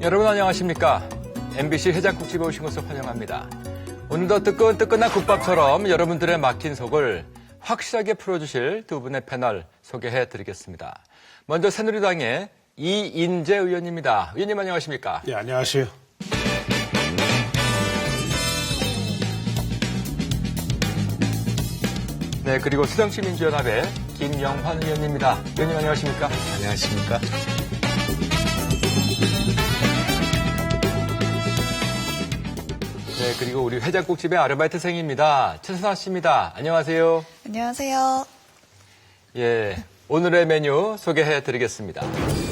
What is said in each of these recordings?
여러분 안녕하십니까? MBC 해장국집에 오신 것을 환영합니다. 오늘도 뜨끈뜨끈한 국밥처럼 여러분들의 막힌 속을 확실하게 풀어주실 두 분의 패널 소개해드리겠습니다. 먼저 새누리당의 이인재 의원입니다. 의원님 안녕하십니까? 네, 안녕하세요. 네, 그리고 수정시민주연합의 김영환 의원입니다. 의원님 안녕하십니까? 안녕하십니까? 네, 그리고 우리 해장국집의 아르바이트생입니다. 최선아 씨입니다. 안녕하세요. 안녕하세요. 예, 오늘의 메뉴 소개해드리겠습니다.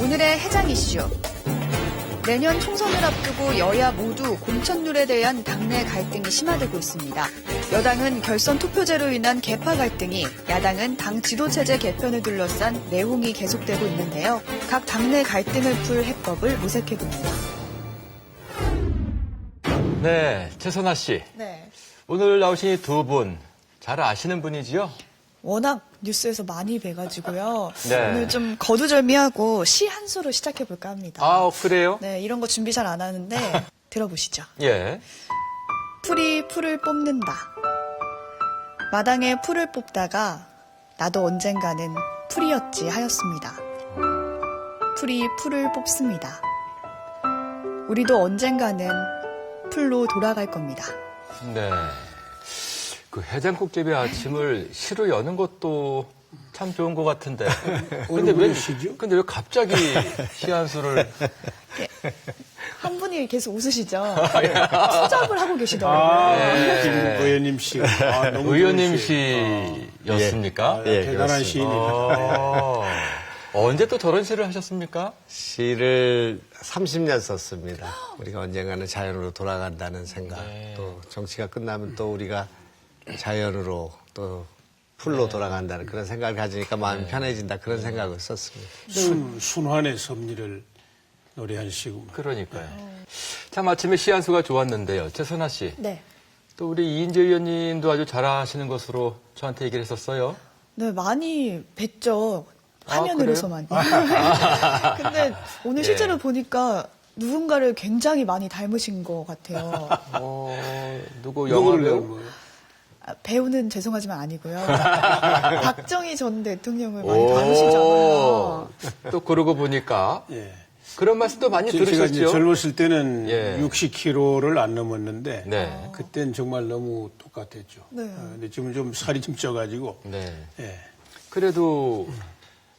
오늘의 해장 이슈. 내년 총선을 앞두고 여야 모두 공천룰에 대한 당내 갈등이 심화되고 있습니다. 여당은 결선 투표제로 인한 계파 갈등이, 야당은 당 지도체제 개편을 둘러싼 내홍이 계속되고 있는데요. 각 당내 갈등을 풀 해법을 모색해봅니다. 네, 최선아 씨. 네. 오늘 나오신 이 두 분, 잘 아시는 분이지요? 워낙 뉴스에서 많이 뵈가지고요. 네. 오늘 좀 거두절미하고 시 한 수로 시작해볼까 합니다. 아, 그래요? 네, 이런 거 준비 잘 안 하는데 들어보시죠. 예. 풀이 풀을 뽑는다. 마당에 풀을 뽑다가 나도 언젠가는 풀이었지 하였습니다. 풀이 풀을 뽑습니다. 우리도 언젠가는 풀로 돌아갈 겁니다. 네. 그 해장국집의 아침을 시로 여는 것도 참 좋은 것 같은데. 근데 왜 갑자기 시 한 수를. 한 분이 계속 웃으시죠? 투잡을 하고 계시더라고요. 네. 김 의원님 씨. 아, 너무 의원님 좋으세요. 시였습니까? 예, 대단한 그렇습니다. 시인입니다. 언제 또 저런 시를 하셨습니까? 시를 30년 썼습니다. 우리가 언젠가는 자연으로 돌아간다는 생각, 또 정치가 끝나면 또 우리가 자연으로 또 풀로 돌아간다는 그런 생각을 가지니까 마음이 편해진다 그런 생각을 썼습니다. 순환의 섭리를 노래한 시구만. 그러니까요. 참 아침에 시 한 수가 좋았는데요. 최선아 씨. 네. 또 우리 이인재 의원님도 아주 잘하시는 것으로 저한테 얘기를 했었어요. 네, 많이 뵀죠. 아, 화면으로서만. 근데 오늘 실제로 보니까 누군가를 굉장히 많이 닮으신 것 같아요. 누구 영화 누구를 배우? 닮은 거예요? 배우는 죄송하지만 아니고요. 박정희 전 대통령을 많이 닮으시잖아요. 또 그러고 보니까 예. 그런 말씀도 많이 제가 이제 들으셨죠? 젊었을 때는 예. 60kg를 안 넘었는데 네. 그땐 정말 너무 똑같았죠. 네. 근데 지금 좀 살이 좀 쪄가지고 네. 예. 그래도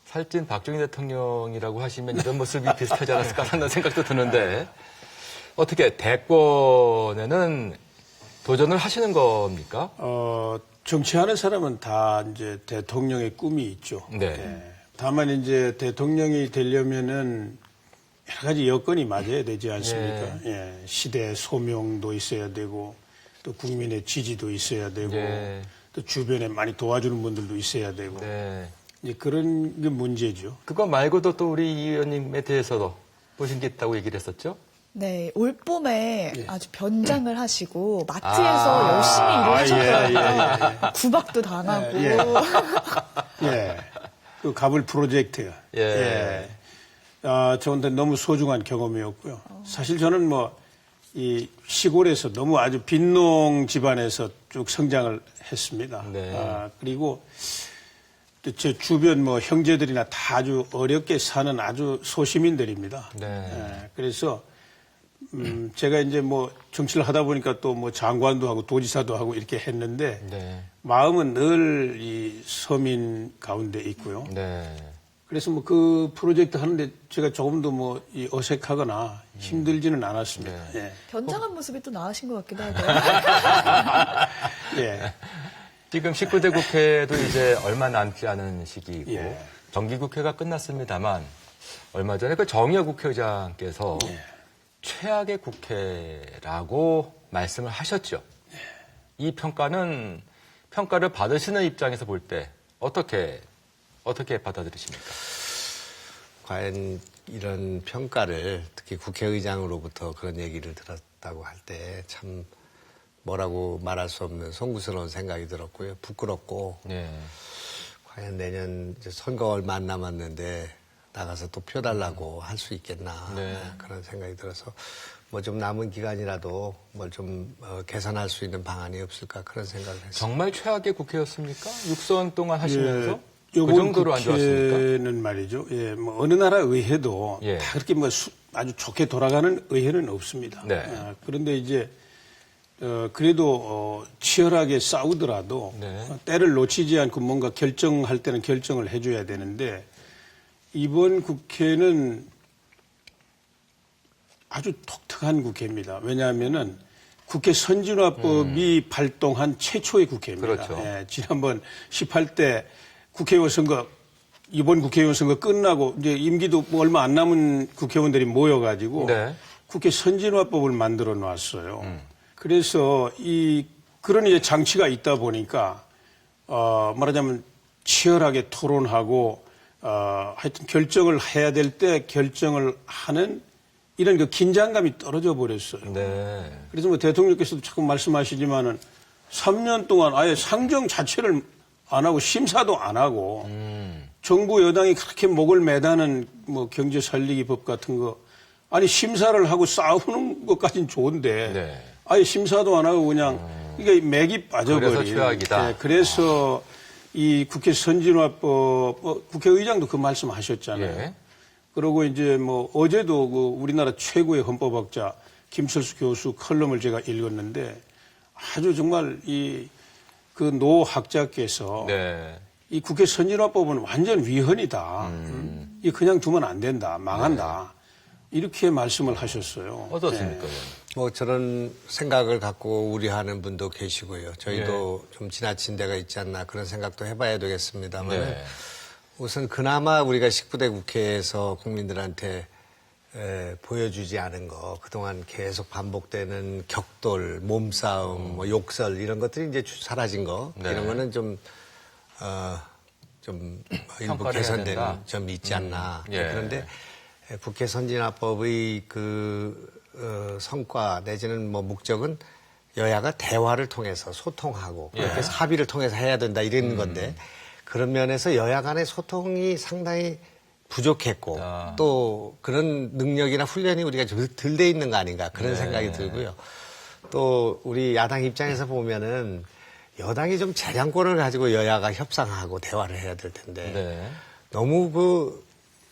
살찐 박정희 대통령이라고 하시면 이런 모습이 비슷하지 않았을까 하는 생각도 드는데 어떻게 대권에는 도전을 하시는 겁니까? 정치하는 사람은 다 이제 대통령의 꿈이 있죠. 네. 예. 다만 이제 대통령이 되려면은 여러 가지 여건이 맞아야 되지 않습니까? 예. 시대 소명도 있어야 되고 또 국민의 지지도 있어야 되고 예. 또 주변에 많이 도와주는 분들도 있어야 되고 네. 이제 그런 게 문제죠. 그거 말고도 또 우리 이 의원님에 대해서도 보신 게 있다고 얘기를 했었죠? 네, 올 봄에 예. 아주 변장을 하시고 마트에서 열심히 일을 하셨거든요. 구박도 당하고. 예. 예. 그 가불 프로젝트요. 예. 저한테 너무 소중한 경험이었고요. 사실 저는 이 시골에서 너무 아주 빈농 집안에서 쭉 성장을 했습니다. 네. 그리고 또 제 주변 형제들이나 다 아주 어렵게 사는 아주 소시민들입니다. 네. 예, 그래서 제가 이제 정치를 하다 보니까 또 장관도 하고 도지사도 하고 이렇게 했는데 네. 마음은 늘 이 서민 가운데 있고요. 네. 그래서 그 프로젝트 하는데 제가 조금도 이 어색하거나 힘들지는 않았습니다. 예. 변장한 모습이 또 나으신 것 같기도 하고요. 예. 지금 19대 국회도 이제 얼마 남지 않은 시기이고 예. 정기국회가 끝났습니다만 얼마 전에 그 정의화 국회의장께서 최악의 국회라고 말씀을 하셨죠. 이 평가를 받으시는 입장에서 볼 때 어떻게 받아들이십니까? 과연 이런 평가를 특히 국회의장으로부터 그런 얘기를 들었다고 할 때 참 뭐라고 말할 수 없는 송구스러운 생각이 들었고요. 부끄럽고 예. 과연 내년 이제 선거 얼마 안 남았는데 나가서 또 표 달라고 할 수 있겠나 네. 그런 생각이 들어서 뭐 좀 남은 기간이라도 뭘 좀 개선할 수 있는 방안이 없을까 그런 생각을 했습니다. 정말 최악의 국회였습니까? 6선 동안 하시면서 예, 그 이번 정도로 안 좋았습니까? 국회는 말이죠. 예, 뭐 어느 나라 의회도 예. 다 그렇게 뭐 아주 좋게 돌아가는 의회는 없습니다. 네. 그런데 이제 그래도 치열하게 싸우더라도 네. 때를 놓치지 않고 뭔가 결정할 때는 결정을 해줘야 되는데 이번 국회는 아주 독특한 국회입니다. 왜냐하면은 국회 선진화법이 발동한 최초의 국회입니다. 그렇죠. 예, 지난번 18대 국회의원 선거, 이번 국회의원 선거 끝나고 이제 임기도 뭐 얼마 안 남은 국회의원들이 모여가지고 네. 국회 선진화법을 만들어 놨어요. 그래서 그런 이제 장치가 있다 보니까 말하자면 치열하게 토론하고 하여튼 결정을 해야 될 때 결정을 하는 이런 그 긴장감이 떨어져 버렸어요. 네. 그래서 뭐 대통령께서도 자꾸 말씀하시지만은 3년 동안 아예 상정 자체를 안 하고 심사도 안 하고 정부 여당이 그렇게 목을 매다는 뭐 경제 살리기 법 같은 거 아니 심사를 하고 싸우는 것까지는 좋은데 네. 아예 심사도 안 하고 그냥 이게 맥이 빠져버린. 그래서 최악이다. 네, 그래서 이 국회 선진화법 국회의장도 그 말씀하셨잖아요. 예. 그리고 이제 뭐 어제도 그 우리나라 최고의 헌법학자 김철수 교수 컬럼을 제가 읽었는데 아주 정말 그 노 학자께서 네. 이 국회 선진화법은 완전 위헌이다. 이 그냥 두면 안 된다. 망한다. 이렇게 말씀을 하셨어요. 어떻습니까? 네. 뭐 저런 생각을 갖고 우려하는 분도 계시고요. 저희도 좀 지나친 데가 있지 않나 그런 생각도 해봐야 되겠습니다만 네. 우선 그나마 우리가 19대 국회에서 국민들한테 보여주지 않은 거 그동안 계속 반복되는 격돌, 몸싸움, 뭐 욕설 이런 것들이 이제 사라진 거 네. 이런 거는 좀 일부 평가를 해야 된다. 개선되는 점이 있지 않나. 예. 그런데 국회 선진화법의 성과 내지는 뭐 목적은 여야가 대화를 통해서 소통하고 그렇게 해서 합의를 통해서 해야 된다 이런 건데 그런 면에서 여야 간의 소통이 상당히 부족했고 또 그런 능력이나 훈련이 우리가 좀 덜 돼 있는 거 아닌가 그런 생각이 들고요. 또 우리 야당 입장에서 보면은 여당이 좀 재량권을 가지고 여야가 협상하고 대화를 해야 될 텐데 네. 너무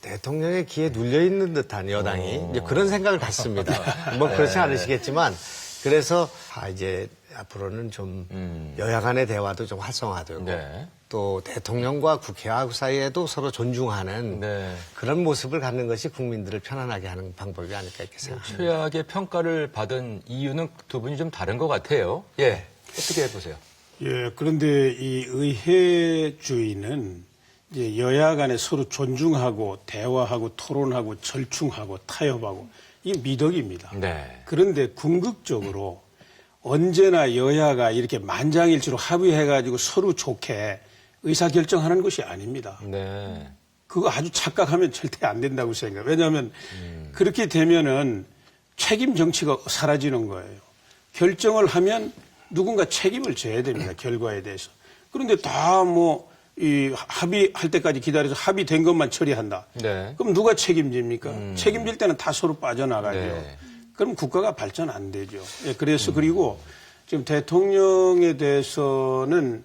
대통령의 귀에 눌려있는 듯한 여당이 이제 그런 생각을 갖습니다. 뭐 그렇지 않으시겠지만 그래서 이제 앞으로는 좀 여야 간의 대화도 좀 활성화되고 네. 또 대통령과 국회와 사이에도 서로 존중하는 네. 그런 모습을 갖는 것이 국민들을 편안하게 하는 방법이 아닐까 이렇게 생각합니다. 최악의 평가를 받은 이유는 두 분이 좀 다른 것 같아요. 예. 어떻게 해보세요? 예, 그런데 이 의회주의는 이제 여야 간에 서로 존중하고 대화하고 토론하고 절충하고 타협하고 이게 미덕입니다. 네. 그런데 궁극적으로 언제나 여야가 이렇게 만장일치로 합의해가지고 서로 좋게 의사결정하는 것이 아닙니다. 네. 그거 아주 착각하면 절대 안 된다고 생각해요. 왜냐하면 그렇게 되면은 책임 정치가 사라지는 거예요. 결정을 하면 누군가 책임을 져야 됩니다. 결과에 대해서. 그런데 다 합의할 때까지 기다려서 합의된 것만 처리한다. 네. 그럼 누가 책임집니까? 책임질 때는 다 서로 빠져나가죠. 네. 그럼 국가가 발전 안 되죠. 예, 그래서 그리고 지금 대통령에 대해서는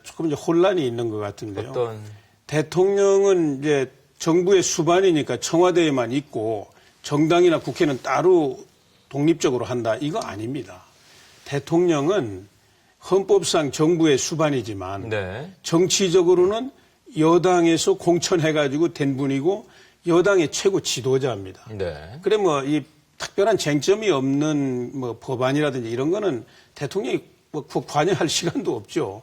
조금 이제 혼란이 있는 것 같은데요. 어떤 대통령은 이제 정부의 수반이니까 청와대에만 있고 정당이나 국회는 따로 독립적으로 한다. 이거 아닙니다. 대통령은 헌법상 정부의 수반이지만 네. 정치적으로는 여당에서 공천해가지고 된 분이고 여당의 최고 지도자입니다. 네. 그래 이 특별한 쟁점이 없는 법안이라든지 이런 거는 대통령이 관여할 시간도 없죠.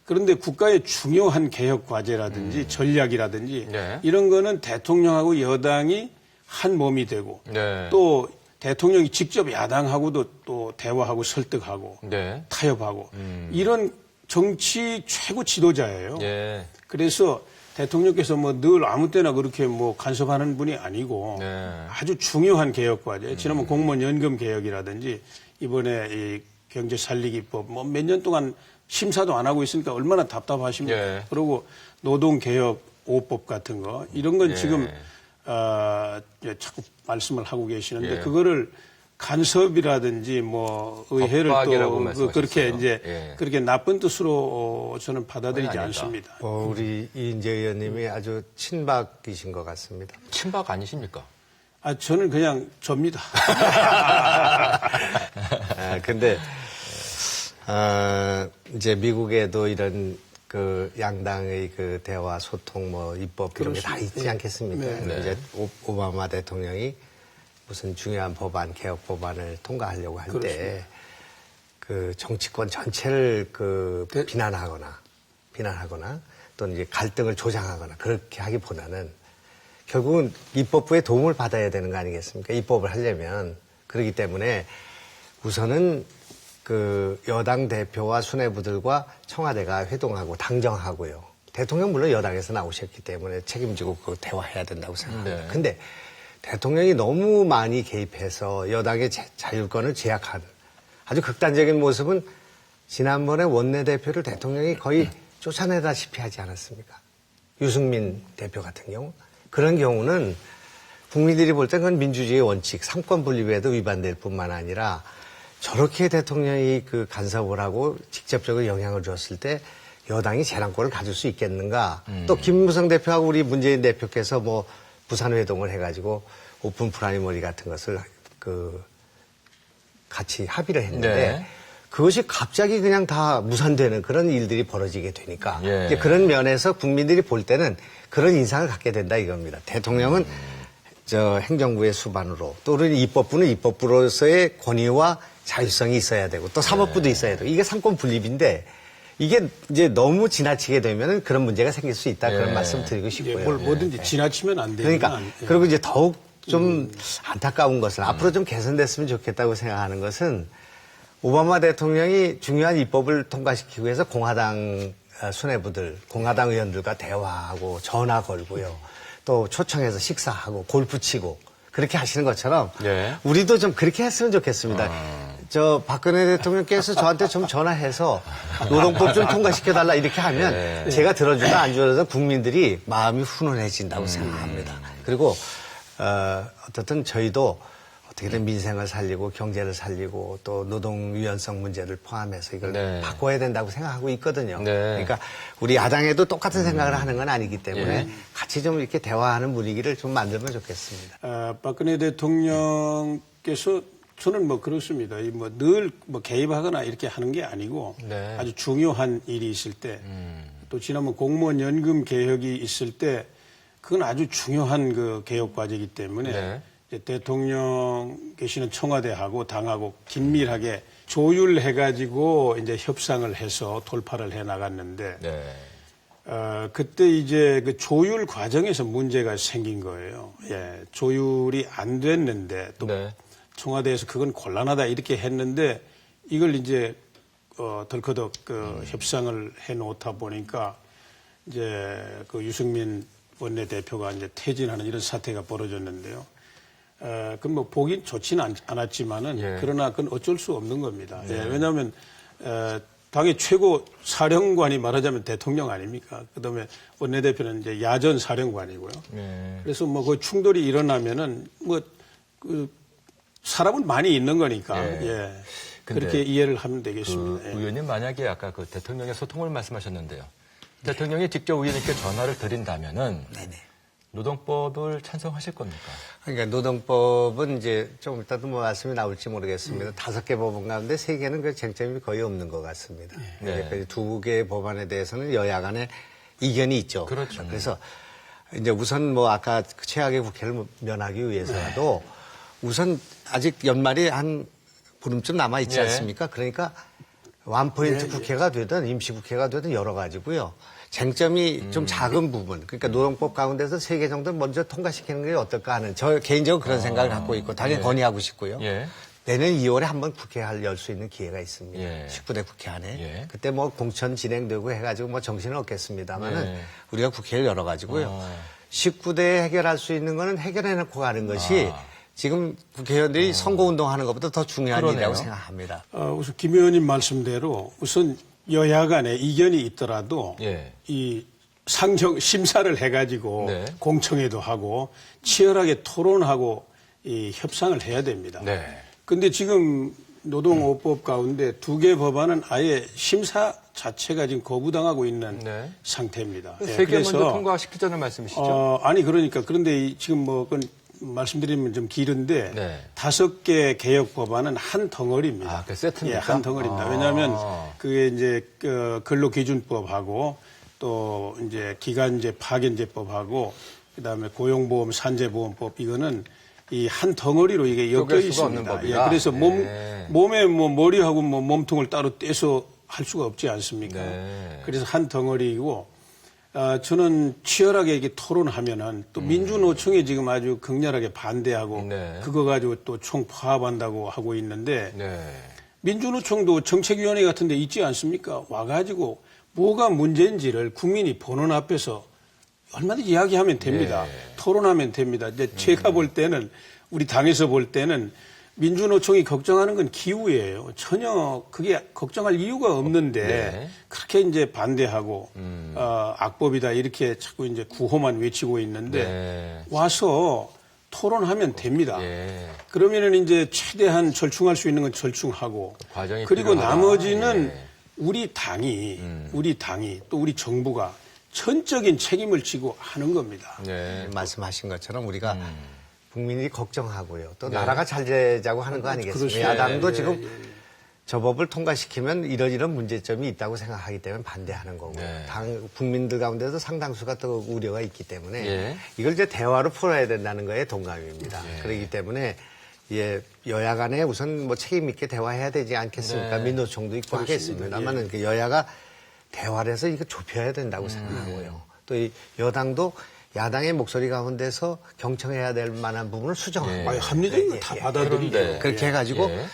그런데 국가의 중요한 개혁 과제라든지 전략이라든지 네. 이런 거는 대통령하고 여당이 한 몸이 되고 네. 또 대통령이 직접 야당하고도 또 대화하고 설득하고 네. 타협하고 이런 정치 최고 지도자예요. 예. 그래서 대통령께서 늘 아무 때나 그렇게 간섭하는 분이 아니고 네. 아주 중요한 개혁 과제. 지난번 공무원 연금 개혁이라든지 이번에 이 경제 살리기법 뭐 몇 년 동안 심사도 안 하고 있으니까 얼마나 답답하십니까? 예. 그리고 노동개혁 5법 같은 거 이런 건 예. 지금 자꾸 말씀을 하고 계시는데 예. 그거를 간섭이라든지 뭐 의회를 협박이라고 또 말씀하셨어요. 그렇게 이제 예. 그렇게 나쁜 뜻으로 저는 받아들이지 그건 아니다. 않습니다. 우리 이인재 의원님이 아주 친박이신 것 같습니다. 친박 아니십니까? 저는 그냥 접니다. 근데, 이제 미국에도 이런 그 양당의 그 대화, 소통, 뭐 입법 이런 게 다 있지 않겠습니까? 네. 이제 오바마 대통령이 무슨 중요한 법안, 개혁 법안을 통과하려고 할 때 그 정치권 전체를 그 비난하거나 또는 이제 갈등을 조장하거나 그렇게 하기보다는 결국은 입법부의 도움을 받아야 되는 거 아니겠습니까? 입법을 하려면. 그렇기 때문에 우선은 그 여당 대표와 수뇌부들과 청와대가 회동하고 당정하고요. 대통령 물론 여당에서 나오셨기 때문에 책임지고 그 대화해야 된다고 생각합니다. 네. 근데 대통령이 너무 많이 개입해서 여당의 자율권을 제약한 아주 극단적인 모습은 지난번에 원내대표를 대통령이 거의 쫓아내다시피 하지 않았습니까? 유승민 대표 같은 경우. 그런 경우는 국민들이 볼 때 그건 민주주의의 원칙, 삼권 분립에도 위반될 뿐만 아니라 저렇게 대통령이 그 간섭을 하고 직접적으로 영향을 줬을 때 여당이 재량권을 가질 수 있겠는가. 또 김무성 대표하고 우리 문재인 대표께서 뭐 부산 회동을 해가지고 오픈 프라이머리 같은 것을 그 같이 합의를 했는데 네. 그것이 갑자기 그냥 다 무산되는 그런 일들이 벌어지게 되니까 예. 이제 그런 면에서 국민들이 볼 때는 그런 인상을 갖게 된다 이겁니다. 대통령은 저 행정부의 수반으로 또는 입법부는 입법부로서의 권위와 자율성이 있어야 되고 또 사법부도 있어야 되고 이게 삼권 분립인데 이게 이제 너무 지나치게 되면은 그런 문제가 생길 수 있다 그런 말씀 드리고 싶고요. 뭘 뭐든지 지나치면 안 되니까. 그러니까 그리고 이제 더욱 좀 안타까운 것은 앞으로 좀 개선됐으면 좋겠다고 생각하는 것은 오바마 대통령이 중요한 입법을 통과시키기 위해서 공화당 수뇌부들, 공화당 의원들과 대화하고 전화 걸고요. 또 초청해서 식사하고 골프 치고 그렇게 하시는 것처럼 예. 우리도 좀 그렇게 했으면 좋겠습니다. 저 박근혜 대통령께서 저한테 좀 전화해서 노동법 좀 통과시켜달라 이렇게 하면 제가 들어주나 안 들어주나 국민들이 마음이 훈훈해진다고 생각합니다. 그리고 어떻든 저희도 어떻게든 민생을 살리고 경제를 살리고 또 노동 유연성 문제를 포함해서 이걸 네. 바꿔야 된다고 생각하고 있거든요. 네. 그러니까 우리 야당에도 똑같은 생각을 하는 건 아니기 때문에 예. 같이 좀 이렇게 대화하는 분위기를 좀 만들면 좋겠습니다. 박근혜 대통령께서 저는 뭐 그렇습니다. 늘 개입하거나 이렇게 하는 게 아니고 네. 아주 중요한 일이 있을 때 또 지난번 공무원 연금 개혁이 있을 때 그건 아주 중요한 그 개혁 과제이기 때문에 네. 이제 대통령 계시는 청와대하고 당하고 긴밀하게 조율해가지고 이제 협상을 해서 돌파를 해 나갔는데 네. 그때 이제 그 조율 과정에서 문제가 생긴 거예요. 예, 조율이 안 됐는데 또 네. 청와대에서 그건 곤란하다 이렇게 했는데 이걸 이제 덜커덕 그 협상을 해 놓다 보니까 이제 그 유승민 원내대표가 이제 퇴진하는 이런 사태가 벌어졌는데요. 그건 뭐 보긴 좋지는 않았지만은 예. 그러나 그건 어쩔 수 없는 겁니다. 예, 왜냐하면 당의 최고 사령관이 말하자면 대통령 아닙니까? 그다음에 원내대표는 이제 야전 사령관이고요. 네. 그래서 뭐 그 충돌이 일어나면은 뭐 그 사람은 많이 있는 거니까 예. 예. 근데 그렇게 이해를 하면 되겠습니다. 예. 의원님 만약에 아까 그 대통령의 소통을 말씀하셨는데요. 대통령이 직접 의원님께 전화를 드린다면은 노동법을 찬성하실 겁니까? 그러니까 노동법은 이제 좀 이따도 뭐 말씀이 나올지 모르겠습니다. 5개 법안 가운데 3개는 그 쟁점이 거의 없는 것 같습니다. 네. 그러니까 2개의 법안에 대해서는 여야 간에 이견이 있죠. 그렇죠. 그래서 이제 우선 뭐 아까 최악의 국회를 면하기 위해서라도 우선 아직 연말이 한 보름쯤 남아 있지 예. 않습니까? 그러니까 원포인트 국회가 되든 임시국회가 되든 여러 가지고요. 쟁점이 좀 작은 부분, 그러니까 노동법 가운데서 3개 정도 먼저 통과시키는 게 어떨까 하는 저 개인적으로 그런 생각을 갖고 있고 당연히 예. 건의하고 싶고요. 예. 내년 2월에 한번 국회 열 수 있는 기회가 있습니다. 예. 19대 국회 안에. 예. 그때 뭐 공천 진행되고 해가지고 뭐 정신은 없겠습니다만은 예. 우리가 국회를 열어가지고요. 19대에 해결할 수 있는 거는 해결해놓고 가는 것이 지금 국회의원들이 선거운동하는 것보다 더 중요한 그러네요. 일이라고 생각합니다. 우선 김 의원님 말씀대로 우선 여야 간에 이견이 있더라도 예. 이 심사를 해가지고 네. 공청회도 하고 치열하게 토론하고 이 협상을 해야 됩니다. 네. 근데 지금 노동오법 가운데 2개 법안은 아예 심사 자체가 지금 거부당하고 있는 네. 상태입니다. 세 개 먼저 통과시키자는 말씀이시죠? 아니 그러니까 그런데 지금 뭐 그건 말씀드리면 좀 길은데 네. 5개 개혁 법안은 한 덩어리입니다. 그 세트입니까? 예, 한 덩어리입니다. 아. 왜냐하면 그게 이제 근로기준법하고 또 이제 기간제 파견제법하고 그다음에 고용보험 산재보험법 이거는 이 한 덩어리로 이게 엮여 쪼갤 수가 없는 있습니다. 법이다. 그래서 네. 몸에 뭐 머리하고 뭐 몸통을 따로 떼서 할 수가 없지 않습니까? 네. 그래서 한 덩어리이고 저는 치열하게 이렇게 토론하면은 또 민주노총이 지금 아주 극렬하게 반대하고 네. 그거 가지고 또 총파업한다고 하고 있는데 네. 민주노총도 정책위원회 같은 데 있지 않습니까? 와가지고 뭐가 문제인지를 국민이 보는 앞에서 얼마든지 이야기하면 됩니다. 네. 토론하면 됩니다. 이제 제가 볼 때는 우리 당에서 볼 때는 민주노총이 걱정하는 건 기후예요. 전혀 그게 걱정할 이유가 없는데 네. 그렇게 이제 반대하고 악법이다 이렇게 자꾸 이제 구호만 외치고 있는데 네. 와서 토론하면 됩니다. 예. 그러면은 이제 최대한 절충할 수 있는 건 절충하고 과정이 그리고 필요하다. 나머지는 예. 우리 당이 또 우리 정부가 전적인 책임을 지고 하는 겁니다. 네. 말씀하신 것처럼 우리가 국민이 걱정하고요. 또 네. 나라가 잘 되자고 하는 거 아니겠습니까? 그렇죠. 야당도 예, 지금 예, 예. 저 법을 통과시키면 이런 문제점이 있다고 생각하기 때문에 반대하는 거고 네. 국민들 가운데도 상당수가 또 우려가 있기 때문에 예. 이걸 이제 대화로 풀어야 된다는 거에 동감입니다. 그렇기 때문에 여야 간에 우선 뭐 책임 있게 대화해야 되지 않겠습니까? 네. 민노총도 있고 하겠습니다만은 그 여야가 대화를 해서 이거 좁혀야 된다고 생각하고요. 또 이 여당도 야당의 목소리 가운데서 경청해야 될 만한 부분을 수정하고 아니, 합리적인 건 다 받아들이죠. 그런데 그렇게 해가지고 예.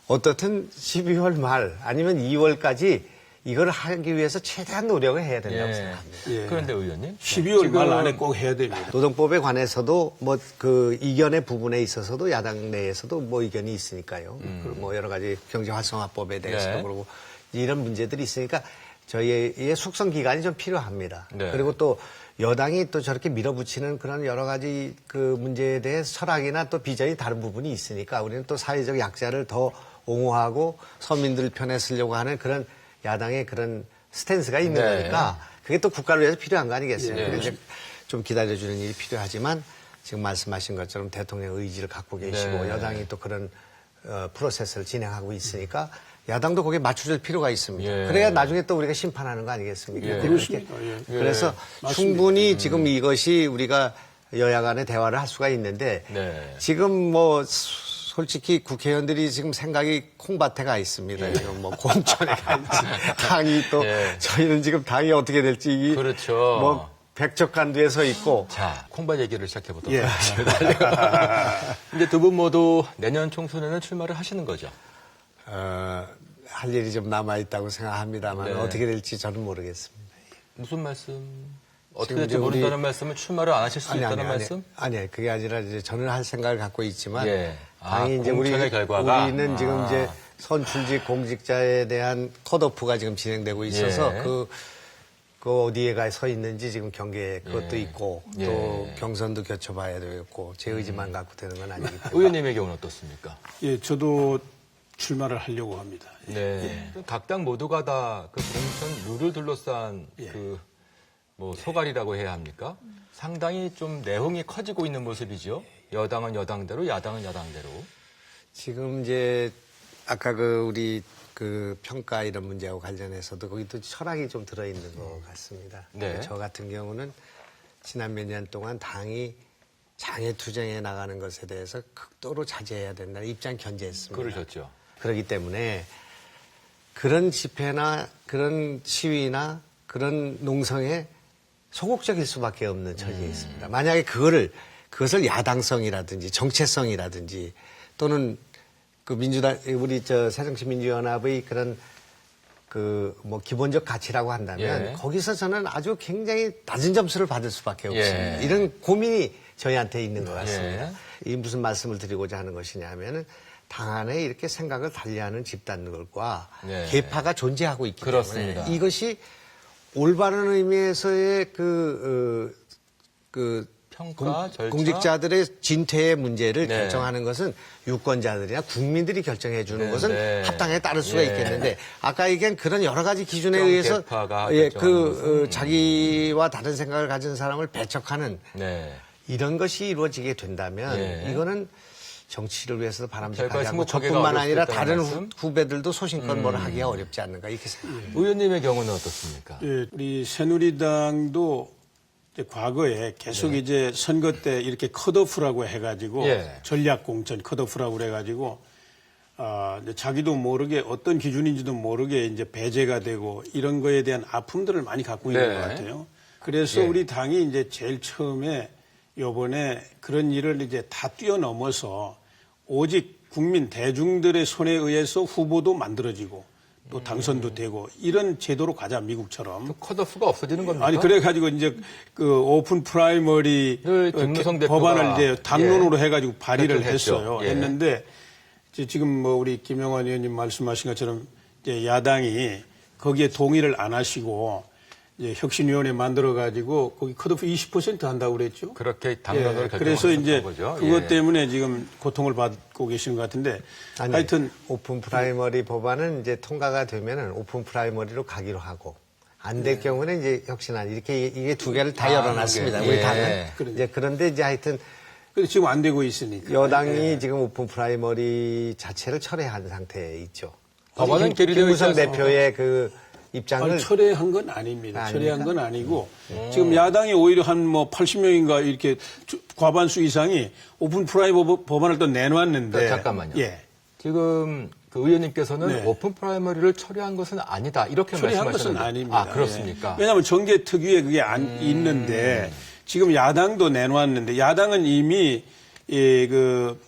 어떻든 12월 말 아니면 2월까지 이걸 하기 위해서 최대한 노력을 해야 된다고 예. 생각합니다. 예. 그런데 의원님 12월 말 안에 꼭 해야 됩니다. 노동법에 관해서도 뭐 그 이견의 부분에 있어서도 야당 내에서도 뭐 이견이 있으니까요. 그리고 뭐 여러 가지 경제활성화법에 대해서도 네. 그러고 이런 문제들이 있으니까 저희의 숙성 기간이 좀 필요합니다. 네. 그리고 또 여당이 또 저렇게 밀어붙이는 그런 여러 가지 그 문제에 대해 철학이나 또 비전이 다른 부분이 있으니까 우리는 또 사회적 약자를 더 옹호하고 서민들 편에 쓰려고 하는 그런 야당의 그런 스탠스가 있는 네. 거니까 그게 또 국가를 위해서 필요한 거 아니겠습니까? 네. 그래서 좀 기다려주는 일이 필요하지만 지금 말씀하신 것처럼 대통령의 의지를 갖고 계시고 네. 여당이 또 그런 프로세스를 진행하고 있으니까 야당도 거기에 맞춰줄 필요가 있습니다. 예. 그래야 나중에 또 우리가 심판하는 거 아니겠습니까? 예. 그렇습니다. 예. 그래서 맞습니다. 충분히 지금 이것이 우리가 여야 간의 대화를 할 수가 있는데 네. 지금 뭐 솔직히 국회의원들이 지금 생각이 콩밭에 가 있습니다. 지금 뭐 공천에 갈지 당이 또 예. 저희는 지금 당이 어떻게 될지 그렇죠. 뭐 백척간두에 서 있고 자, 콩밭 얘기를 시작해 보도록 예. 하겠습니다. 이제 두 분 모두 내년 총선에는 출마를 하시는 거죠? 할 일이 좀 남아 있다고 생각합니다만 네. 어떻게 될지 저는 모르겠습니다. 무슨 말씀? 어떻게 지금 될지 이제 우리- 모른다는 말씀은 출마를 안 하실 수 있다는 말씀? 아니, 그게 아니라 이제 저는 할 생각을 갖고 있지만 예. 당연히 이제 공천의 결과가? 우리는 지금 이제 선출직 공직자에 대한 컷오프가 지금 진행되고 있어서 예. 그 어디에 가 서 있는지 지금 경계에 그것도 예. 있고 또 예. 경선도 겨쳐봐야 되겠고 제 의지만 갖고 되는 건 아니기 때문에 의원님의 경우는 어떻습니까? 예, 저도 출마를 하려고 합니다. 네. 각 당 모두가 다 그 공천 룰을 둘러싼 그 뭐 소갈이라고 해야 합니까? 상당히 좀 내홍이 커지고 있는 모습이죠. 여당은 여당대로, 야당은 야당대로. 지금 이제 아까 우리 평가 이런 문제하고 관련해서도 거기도 철학이 좀 들어있는 것 같습니다. 네. 저 같은 경우는 지난 몇 년 동안 당이 장애투쟁에 나가는 것에 대해서 극도로 자제해야 된다는 입장 견지했습니다. 그러셨죠. 그렇기 때문에 그런 집회나 그런 시위나 그런 농성에 소극적일 수밖에 없는 처지에 있습니다. 만약에 그것을 야당성이라든지 정체성이라든지 또는 그 우리 새정치민주연합의 그런 뭐 기본적 가치라고 한다면 예. 거기서 저는 아주 굉장히 낮은 점수를 받을 수밖에 예. 없습니다. 이런 고민이 저희한테 있는 것 같습니다. 예. 이 무슨 말씀을 드리고자 하는 것이냐 하면은 당 안에 이렇게 생각을 달리하는 집단들과 예. 계파가 존재하고 있기 그렇습니다. 때문에 이것이 올바른 의미에서의 평가, 절차? 공직자들의 진퇴의 문제를 네. 결정하는 것은 유권자들이나 국민들이 결정해 주는 네, 것은 네. 합당에 따를 수가 예. 있겠는데 아까 얘기한 그런 여러 가지 기준에 특정 의해서 계파가 예, 결정하는 것은. 자기와 다른 생각을 가진 사람을 배척하는 네. 이런 것이 이루어지게 된다면 예. 이거는 정치를 위해서도 바람직하지 결과에 않고 승복하기가 저뿐만 어려울 아니라 수 있다는 다른 말씀? 후배들도 소신껏 뭘 하기가 어렵지 않는가 이렇게 생각합니다. 의원님의 경우는 어떻습니까? 예, 우리 새누리당도 이제 과거에 계속 이제 선거 때 이렇게 컷오프라고 해가지고 예. 전략공천 컷오프라고 그래가지고 이제 자기도 모르게 어떤 기준인지도 모르게 이제 배제가 되고 이런 거에 대한 아픔들을 많이 갖고 있는 네. 것 같아요. 그래서 예. 우리 당이 이제 제일 처음에 요번에 그런 일을 이제 다 뛰어넘어서 오직 국민 대중들의 손에 의해서 후보도 만들어지고 또 당선도 되고 이런 제도로 가자 미국처럼. 컷오프가 없어지는 겁니까? 아니 그래가지고 이제 그 오픈 프라이머리 김무성 대표가 법안을 이제 당론으로 예. 해가지고 발의를 결정했죠. 했어요. 예. 했는데 이제 지금 뭐 우리 김영환 의원님 말씀하신 것처럼 이제 야당이 거기에 동의를 안 하시고 이제 혁신위원회 만들어가지고 거기 컷오프 20% 한다고 그랬죠. 그렇게 당론으로 예. 결정을 그래서 이제 거죠. 그것 예. 때문에 지금 고통을 받고 계시는 것 같은데 아니, 하여튼 오픈 프라이머리 법안은 이제 통과가 되면은 오픈 프라이머리로 가기로 하고 안 될 경우는 이제 혁신안 이렇게 이게 두 개를 다 열어놨습니다. 그게. 우리 예. 당은 이제 그런데 이제 하여튼 근데 지금 안 되고 있으니까 여당이 지금 오픈 프라이머리 자체를 철회한 상태에 있죠. 법안은 계류되어 김무성 있지 않습니까? 대표의 그 입장을 아니, 철회한 건 아닙니다. 아닙니까? 철회한 건 아니고 지금 야당이 오히려 한 뭐 80명인가 이렇게 과반수 이상이 오픈 프라이머 법안을 또 내놨는데 잠깐만요. 예. 지금 그 의원님께서는 네. 오픈 프라이머리를 처리한 것은 아니다. 이렇게 처리한 말씀하시는 것은 아닙니다. 아, 그렇습니까? 예. 왜냐하면 정계 특유에 그게 안 있는데 지금 야당도 내놓았는데 야당은 이미 예, 그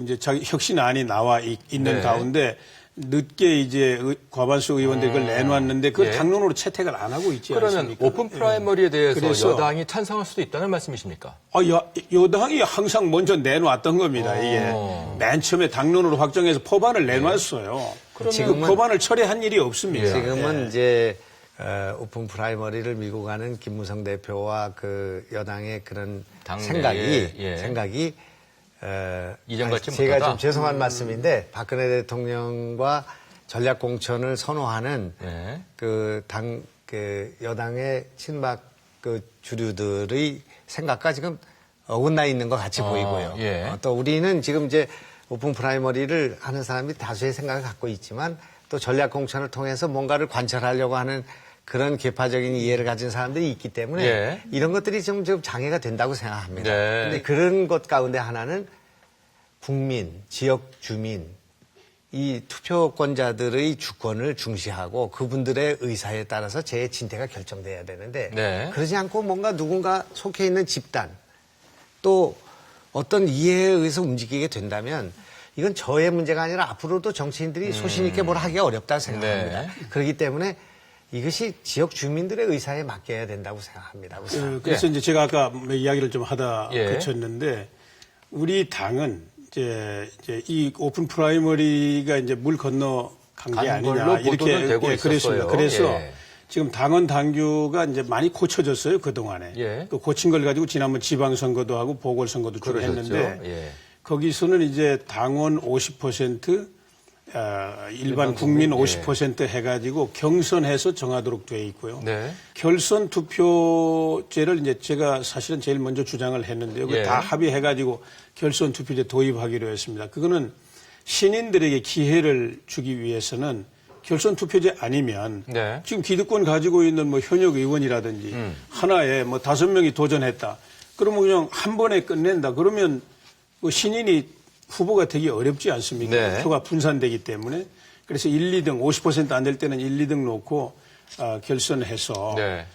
이제 자기 혁신안이 나와 있는 네. 가운데 늦게 이제 과반수 의원들이 그걸 내놓았는데 그걸 예. 당론으로 채택을 안 하고 있지 그러면 않습니까? 오픈 프라이머리에 대해서 그래서- 여당이 찬성할 수도 있다는 말씀이십니까? 여당이 항상 먼저 내놓았던 겁니다. 이게 맨 처음에 당론으로 확정해서 법안을 내놨어요. 그러면 지금은- 그 법안을 처리한 일이 없습니다. 지금은 예. 이제 오픈 프라이머리를 밀고 가는 김무성 대표와 그 여당의 그런 당내에, 생각이 이전 같지 제가 못하다? 좀 죄송한 말씀인데 박근혜 대통령과 전략 공천을 선호하는 네. 그 여당의 친박 그 주류들의 생각과 지금 어긋나 있는 것 같이 보이고요. 예. 또 우리는 지금 이제 오픈 프라이머리를 하는 사람이 다수의 생각을 갖고 있지만 또 전략 공천을 통해서 뭔가를 관철하려고 하는 그런 계파적인 이해를 가진 사람들이 있기 때문에 예. 이런 것들이 좀 장애가 된다고 생각합니다. 네. 근데 그런 것 가운데 하나는 국민, 지역 주민, 이 투표권자들의 주권을 중시하고 그분들의 의사에 따라서 제 진퇴가 결정돼야 되는데 네. 그러지 않고 뭔가 누군가 속해 있는 집단 또 어떤 이해에 의해서 움직이게 된다면 이건 저의 문제가 아니라 앞으로도 정치인들이 소신 있게 뭘 하기가 어렵다고 생각합니다. 네. 그렇기 때문에 이것이 지역 주민들의 의사에 맡겨야 된다고 생각합니다. 우선. 그래서 이제 제가 아까 뭐 이야기를 좀 하다 예. 그쳤는데 우리 당은 이제 이 오픈 프라이머리가 이제 물 건너 간 게 간 걸로 아니냐 보도는 되고 그랬습니다. 있었어요. 그래서 예. 지금 당원 당규가 이제 많이 고쳐졌어요 그 동안에. 예. 그 고친 걸 가지고 지난번 지방선거도 하고 보궐선거도 쭉 그러셨죠. 했는데 예. 거기서는 이제 당원 50% 일반 국민 국민, 50% 해가지고 경선해서 정하도록 되어 있고요. 네. 결선 투표제를 이제 제가 사실은 제일 먼저 주장을 했는데요. 예. 다 합의해가지고 결선 투표제 도입하기로 했습니다. 그거는 신인들에게 기회를 주기 위해서는 결선 투표제 아니면 네. 지금 기득권 가지고 있는 뭐 현역 의원이라든지 하나에 뭐 5명이 도전했다. 그러면 그냥 한 번에 끝낸다. 그러면 뭐 신인이 후보가 되기 어렵지 않습니까? 네. 표가 분산되기 때문에. 그래서 1, 2등 50% 안 될 때는 1, 2등 놓고 결선해서 네.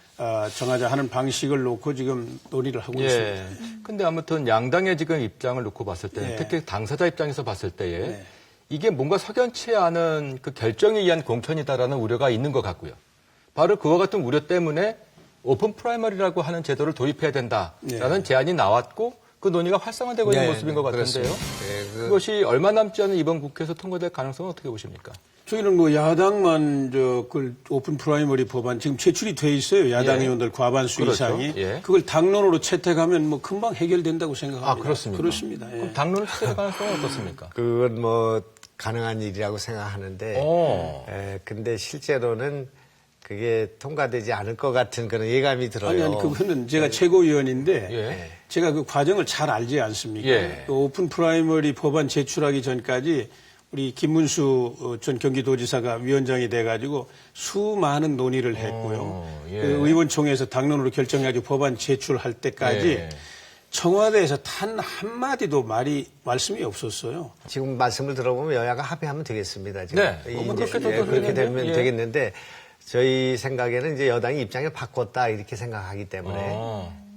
정하자 하는 방식을 놓고 지금 논의를 하고 예. 있습니다. 근데 아무튼 양당의 지금 입장을 놓고 봤을 때, 네. 특히 당사자 입장에서 봤을 때에 네. 이게 뭔가 석연치 않은 그 결정에 의한 공천이다라는 우려가 있는 것 같고요. 바로 그와 같은 우려 때문에 오픈 프라이머리라고 하는 제도를 도입해야 된다라는 제안이 나왔고 그 논의가 활성화되고 있는 모습인 것 같은데요. 네, 그것이 얼마 남지 않은 이번 국회에서 통과될 가능성은 어떻게 보십니까? 저희는 뭐 야당만 그걸 오픈 프라이머리 법안 지금 제출이 돼 있어요. 야당 예. 의원들 과반수 그렇죠. 이상이. 예. 그걸 당론으로 채택하면 뭐 금방 해결된다고 생각합니다. 아, 그렇습니까? 그렇습니다. 예. 그럼 당론을 채택할 가능성은 어떻습니까? 그건 뭐 가능한 일이라고 생각하는데, 근데 실제로는 그게 통과되지 않을 것 같은 그런 예감이 들어요. 아니, 그거는 제가 최고위원인데 예. 제가 그 과정을 잘 알지 않습니까? 예. 그 오픈 프라이머리 법안 제출하기 전까지 우리 김문수 전 경기도지사가 위원장이 돼가지고 수많은 논의를 했고요. 예. 그 의원총회에서 당론으로 결정해가지고 법안 제출할 때까지 예. 청와대에서 단 한마디도 말씀이 없었어요. 지금 말씀을 들어보면 여야가 합의하면 되겠습니다. 지금. 네. 뭐 그렇게 저도 그렇게 그랬는데. 되면 예. 되겠는데 저희 생각에는 이제 여당이 입장을 바꿨다 이렇게 생각하기 때문에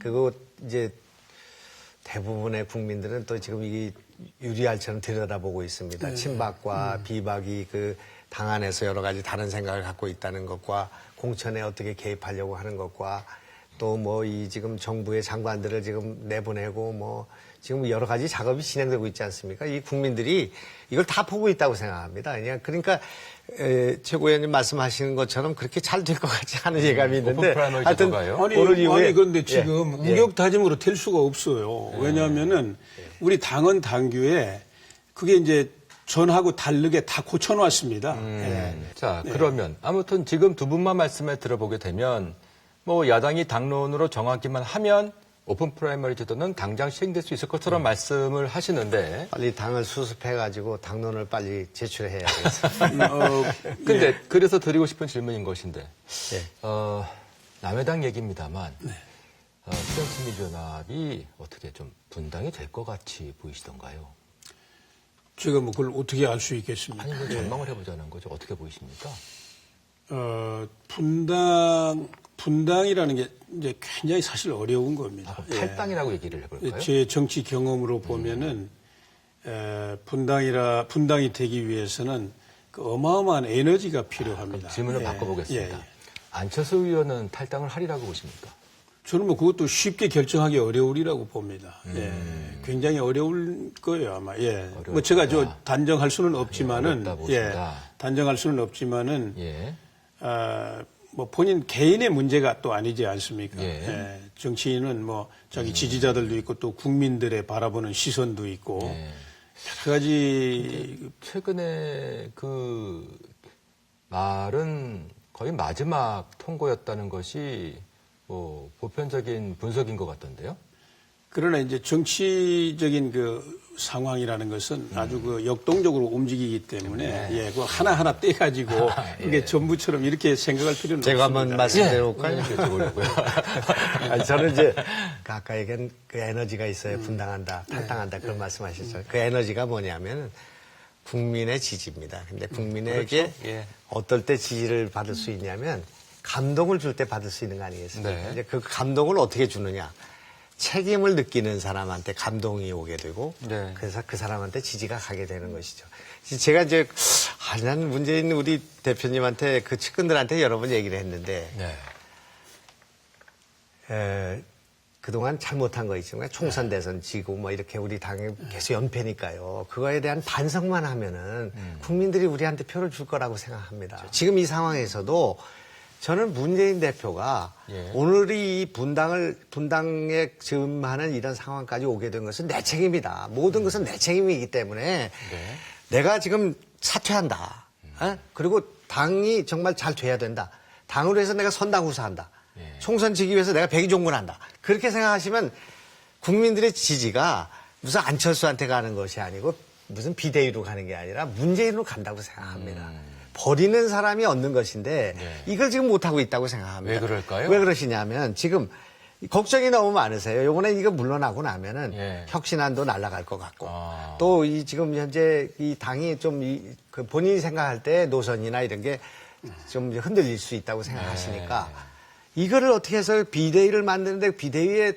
그리고 이제 대부분의 국민들은 또 지금 이게 유리알처럼 들여다보고 있습니다. 친박과 비박이 그 당 안에서 여러 가지 다른 생각을 갖고 있다는 것과 공천에 어떻게 개입하려고 하는 것과 또 뭐 이 지금 정부의 장관들을 지금 내보내고 뭐 지금 여러 가지 작업이 진행되고 있지 않습니까? 이 국민들이 이걸 다 보고 있다고 생각합니다. 그냥 그러니까 최고위원님 말씀하시는 것처럼 그렇게 잘 될 것 같지 않은 예감이 있는데 오픈 프라이머리 하여튼 제도가요? 오늘 이후에 아니 그런데 지금 무격다짐으로 될 수가 없어요. 왜냐하면은 우리 당헌 당규에 그게 이제 전하고 다르게 다 고쳐놨습니다. 예. 자, 그러면 아무튼 지금 두 분만 말씀을 들어보게 되면 뭐 야당이 당론으로 정하기만 하면 오픈 프라이머리 제도는 당장 시행될 수 있을 것처럼 말씀을 하시는데 빨리 당을 수습해가지고 당론을 빨리 제출해야 되겠습니다. 근데 그래서 드리고 싶은 질문인 것인데 예. 남해당 얘기입니다만 새정치민주연합이 어떻게 좀 분당이 될 것 같이 보이시던가요? 제가 뭐 그걸 어떻게 알 수 있겠습니까? 아니, 그 전망을 해보자는 거죠. 어떻게 보이십니까? 분당이라는 게 이제 굉장히 사실 어려운 겁니다. 그럼 탈당이라고 얘기를 해볼까요? 제 정치 경험으로 보면은 분당이 되기 위해서는 그 어마어마한 에너지가 필요합니다. 질문을 바꿔보겠습니다. 안철수 의원은 탈당을 하리라고 보십니까? 저는 뭐 그것도 쉽게 결정하기 어려우리라고 봅니다. 굉장히 어려울 거예요 아마. 뭐 제가 단정할 수는 없지만은 단정할 수는 없지만은 뭐 본인 개인의 문제가 또 아니지 않습니까? 정치인은 뭐 자기 지지자들도 있고 또 국민들의 바라보는 시선도 있고 여러 가지. 최근에 그 말은 거의 마지막 통고였다는 것이 뭐 보편적인 분석인 것 같던데요. 그러나 이제 정치적인 그 상황이라는 것은 아주 그 역동적으로 움직이기 때문에 그 하나하나 떼가지고 그게 전부처럼 이렇게 생각할 필요는 제가 없습니다. 한번 말씀드려볼까요? 여쭤보려고요. 아니, 저는 이제 아까 얘기한 그 에너지가 있어야 분당한다, 탈당한다 그런 말씀하셨죠. 그 에너지가 뭐냐면 국민의 지지입니다. 근데 국민에게 그렇죠. 어떨 때 지지를 받을 수 있냐면 감동을 줄 때 받을 수 있는 거 아니겠습니까? 네. 이제 그 감동을 어떻게 주느냐? 책임을 느끼는 사람한테 감동이 오게 되고 그래서 그 사람한테 지지가 가게 되는 것이죠. 제가 이제 난 문재인 우리 대표님한테 그 측근들한테 여러 번 얘기를 했는데 그동안 잘못한 거 있지만 총선 대선 지고 뭐 이렇게 우리 당에 계속 연패니까요. 그거에 대한 반성만 하면은 국민들이 우리한테 표를 줄 거라고 생각합니다. 지금 이 상황에서도 저는 문재인 대표가 오늘이 이 분당에 지금 하는 이런 상황까지 오게 된 것은 내 책임이다. 모든 것은 내 책임이기 때문에 내가 지금 사퇴한다. 그리고 당이 정말 잘 돼야 된다. 당으로 해서 내가 선당후사한다. 총선 지기 위해서 내가 백의종군한다. 그렇게 생각하시면 국민들의 지지가 무슨 안철수한테 가는 것이 아니고 무슨 비대위로 가는 게 아니라 문재인으로 간다고 생각합니다. 버리는 사람이 얻는 것인데 이걸 지금 못하고 있다고 생각합니다. 왜 그럴까요? 왜 그러시냐면 지금 걱정이 너무 많으세요. 이번에 이거 물러나고 나면은 혁신안도 날아갈 것 같고 또 이 지금 현재 이 당이 좀 그 본인이 생각할 때 노선이나 이런 게 좀 흔들릴 수 있다고 생각하시니까 이거를 어떻게 해서 비대위를 만드는데 비대위에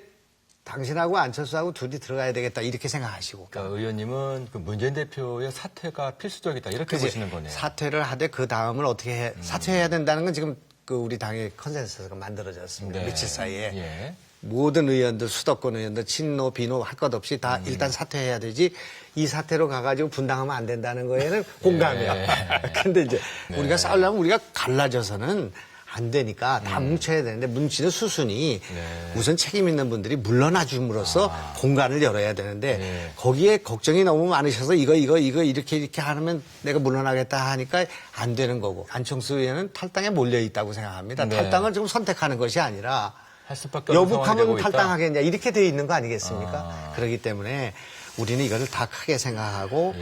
당신하고 안철수하고 둘이 들어가야 되겠다 이렇게 생각하시고. 그러니까 의원님은 그 문재인 대표의 사퇴가 필수적이다 이렇게 그치? 보시는 거네요. 사퇴를 하되 그 다음을 어떻게 해? 사퇴해야 된다는 건 지금 그 우리 당의 컨센서스가 만들어졌습니다. 네. 며칠 사이에. 예. 모든 의원들, 수도권 의원들, 친노, 비노 할 것 없이 다 일단 사퇴해야 되지 이 사퇴로 가가지고 분당하면 안 된다는 거에는 공감해요. 근데 이제 우리가 싸우려면 우리가 갈라져서는 안 되니까 다 뭉쳐야 되는데 뭉치는 수순이 우선 책임 있는 분들이 물러나 줌으로써 공간을 열어야 되는데 거기에 걱정이 너무 많으셔서 이거 이렇게 하면 내가 물러나겠다 하니까 안 되는 거고 안청수 의원은 탈당에 몰려 있다고 생각합니다. 네. 탈당을 지금 선택하는 것이 아니라 할 수밖에 없는 상황이 되고 여북하면 있다. 탈당하겠냐 이렇게 돼 있는 거 아니겠습니까? 그렇기 때문에 우리는 이거를 다 크게 생각하고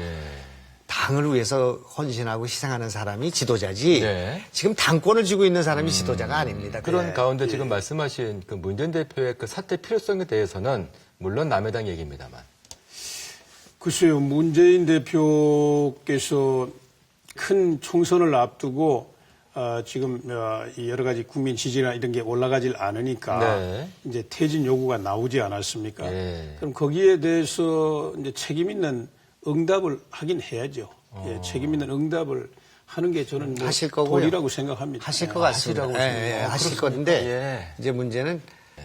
당을 위해서 헌신하고 희생하는 사람이 지도자지 네. 지금 당권을 쥐고 있는 사람이 지도자가 아닙니다. 그런 네. 가운데 지금 말씀하신 그 문재인 대표의 그 사퇴 필요성에 대해서는 물론 남의당 얘기입니다만. 글쎄요, 문재인 대표께서 큰 총선을 앞두고 지금 이 여러 가지 국민 지지나 이런 게 올라가질 않으니까 네. 이제 퇴진 요구가 나오지 않았습니까? 네. 그럼 거기에 대해서 이제 책임 있는 응답을 하긴 해야죠. 예, 책임 있는 응답을 하는 게 저는 뭐 하실 거고요. 도리라고 생각합니다. 하실 예, 것 같습니다. 하시라고 생각합니다. 하실 건데 예. 이제 문제는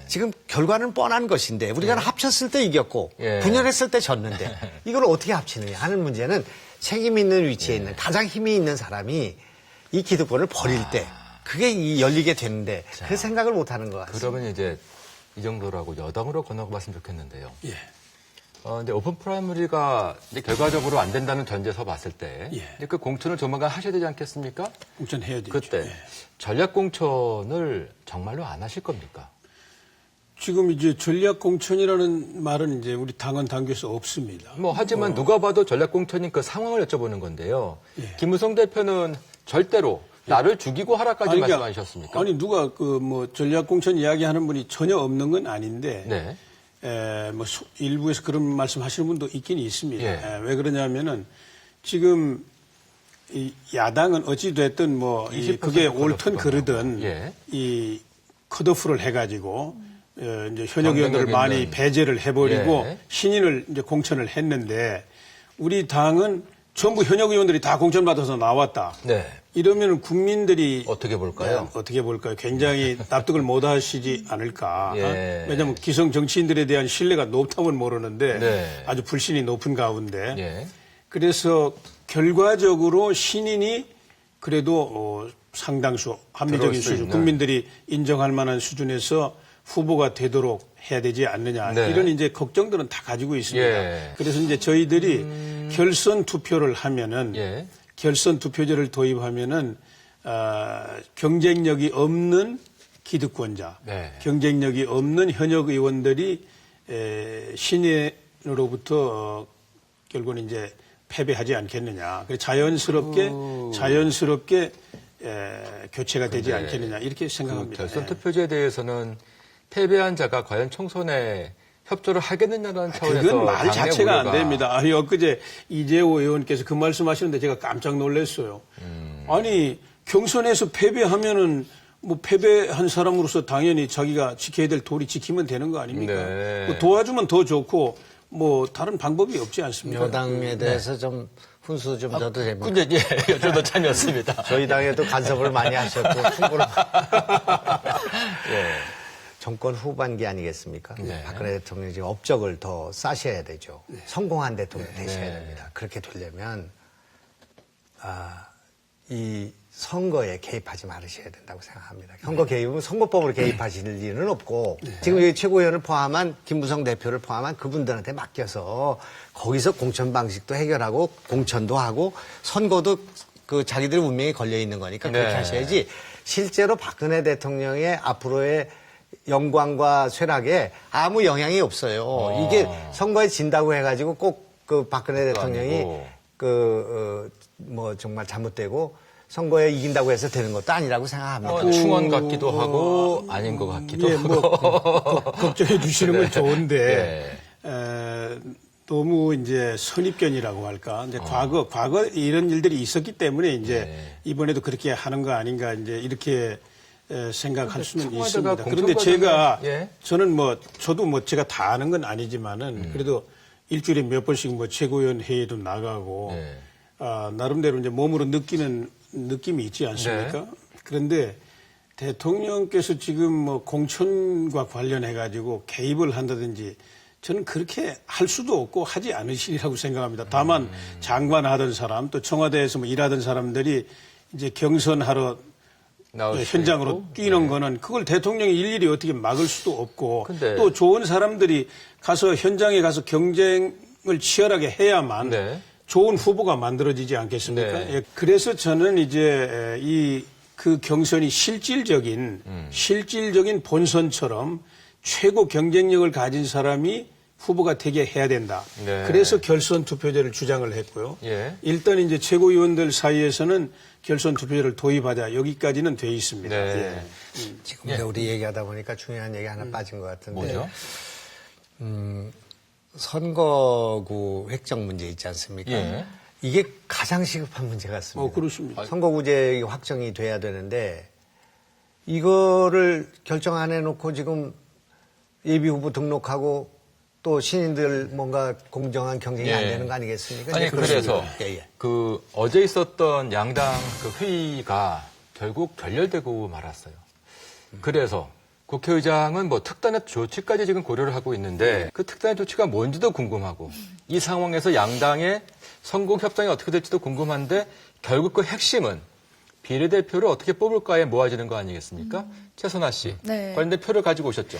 지금 결과는 뻔한 것인데 우리가 합쳤을 때 이겼고 예. 분열했을 때 졌는데 이걸 어떻게 합치느냐 하는 문제는 책임 있는 위치에 있는 가장 힘이 있는 사람이 이 기득권을 버릴 때 그게 이 열리게 되는데 그 생각을 못 하는 것 같습니다. 그러면 이제 이 정도라고 여당으로 건너가봤으면 좋겠는데요. 예. 근데 오픈 프라이머리가 이제 결과적으로 안 된다는 전제에서 봤을 때, 예. 이제 그 공천을 조만간 하셔야 되지 않겠습니까? 공천해야 되죠. 그때 예. 전략 공천을 정말로 안 하실 겁니까? 지금 이제 전략 공천이라는 말은 이제 우리 당원 당규에서 없습니다. 하지만 누가 봐도 전략 공천인 그 상황을 여쭤보는 건데요. 예. 김무성 대표는 절대로 나를 죽이고 하라까지 아니, 그러니까 말씀하셨습니까? 아니 누가 그 뭐 전략 공천 이야기하는 분이 전혀 없는 건 아닌데 네. 일부에서 그런 말씀하시는 분도 있긴 있습니다. 예. 왜 그러냐면은 지금 이 야당은 어찌 됐든 뭐 20% 그게 옳든 컷오프가 그르든 예. 이 컷오프를 해가지고 이제 현역 의원들을 경쟁력 많이 있는. 배제를 해버리고 예. 신인을 이제 공천을 했는데 우리 당은 전부 현역 의원들이 다 공천 받아서 나왔다. 네. 이러면 국민들이 어떻게 볼까요? 네, 어떻게 볼까요? 굉장히 납득을 못 하시지 않을까. 예. 왜냐하면 기성 정치인들에 대한 신뢰가 높다면 모르는데 네. 아주 불신이 높은 가운데 예. 그래서 결과적으로 신인이 그래도 상당수 합리적인 들어올 수 수준 있는. 국민들이 인정할 만한 수준에서 후보가 되도록 해야 되지 않느냐. 네. 이런 이제 걱정들은 다 가지고 있습니다. 예. 그래서 이제 저희들이 결선 투표를 하면은 예. 결선 투표제를 도입하면은 경쟁력이 없는 기득권자, 네. 경쟁력이 없는 현역 의원들이 신인으로부터 결국은 이제 패배하지 않겠느냐. 그래서 자연스럽게 교체가 되지 않겠느냐 이렇게 생각합니다. 결선 예. 투표제에 대해서는 패배한 자가 과연 총선에 협조를 하겠느냐는 차원에서 그건 말 당내 자체가 안 우려가- 됩니다. 아니, 엊그제 이재호 의원께서 그 말씀하시는데 제가 깜짝 놀랐어요. 아니, 경선에서 패배하면은 뭐 패배한 사람으로서 당연히 자기가 지켜야 될 도리 지키면 되는 거 아닙니까? 네. 뭐 도와주면 더 좋고 뭐 다른 방법이 없지 않습니까? 여당에 대해서 좀 훈수 좀 줘도 됩니까? 근데 예, 저도 참이었습니다. 저희 당에도 간섭을 많이 하셨고 충분히 예. 정권 후반기 아니겠습니까? 네. 박근혜 대통령이 지금 업적을 더 쌓으셔야 되죠. 성공한 대통령 되셔야 네. 됩니다. 그렇게 되려면 이 선거에 개입하지 말으셔야 된다고 생각합니다. 선거 개입은 선거법으로 개입하실 일은 없고 지금 여기 최고위원을 포함한 김무성 대표를 포함한 그분들한테 맡겨서 거기서 공천 방식도 해결하고 공천도 하고 선거도 그 자기들 운명이 걸려 있는 거니까 그렇게 네. 하셔야지 실제로 박근혜 대통령의 앞으로의 영광과 쇠락에 아무 영향이 없어요. 이게 선거에 진다고 해가지고 꼭 그 박근혜 대통령이 아니고. 뭐 정말 잘못되고 선거에 이긴다고 해서 되는 것도 아니라고 생각합니다. 충원 같기도 하고 아닌 것 같기도 예, 하고. 뭐 걱정해 주시는 건 좋은데 네. 너무 이제 선입견이라고 할까. 이제 과거 이런 일들이 있었기 때문에 이제 네. 이번에도 그렇게 하는 거 아닌가 이제 이렇게 생각할 수는 청와대가 있습니다. 그런데 공천 제가 과정에, 저는 저도 제가 다 아는 건 아니지만은 그래도 일주일에 몇 번씩 최고위원 회의도 나가고 네. 나름대로 이제 몸으로 느끼는 느낌이 있지 않습니까? 네. 그런데 대통령께서 지금 공천과 관련해 가지고 개입을 한다든지 저는 그렇게 할 수도 없고 하지 않으시리라고 생각합니다. 다만 장관 하던 사람 또 청와대에서 일하던 사람들이 이제 경선하러 나올 수도 현장으로 있고. 뛰는 네. 거는 그걸 대통령이 일일이 어떻게 막을 수도 없고 근데- 또 좋은 사람들이 가서 현장에 가서 경쟁을 치열하게 해야만 네. 좋은 후보가 만들어지지 않겠습니까? 네. 예, 그래서 저는 이제 그 경선이 실질적인 본선처럼 최고 경쟁력을 가진 사람이 후보가 되게 해야 된다. 네. 그래서 결선 투표제를 주장을 했고요. 예. 일단 이제 최고위원들 사이에서는 결선 투표제를 도입하자 여기까지는 돼 있습니다. 네. 예. 지금 이제 우리 얘기하다 보니까 중요한 얘기 하나 빠진 것 같은데. 뭐죠? 선거구 획정 문제 있지 않습니까? 예. 이게 가장 시급한 문제 같습니다. 그렇습니다. 선거구제 확정이 돼야 되는데 이거를 결정 안 해놓고 지금 예비후보 등록하고 또 신인들 뭔가 공정한 경쟁이 안 예. 되는 거 아니겠습니까? 아니 이제 그래서 예. 그 어제 있었던 양당 그 회의가 결국 결렬되고 말았어요. 그래서 국회의장은 특단의 조치까지 지금 고려를 하고 있는데 그 특단의 조치가 뭔지도 궁금하고 이 상황에서 양당의 선거 협상이 어떻게 될지도 궁금한데 결국 그 핵심은 비례대표를 어떻게 뽑을까에 모아지는 거 아니겠습니까? 최선아 씨, 네. 관련된 표를 가지고 오셨죠?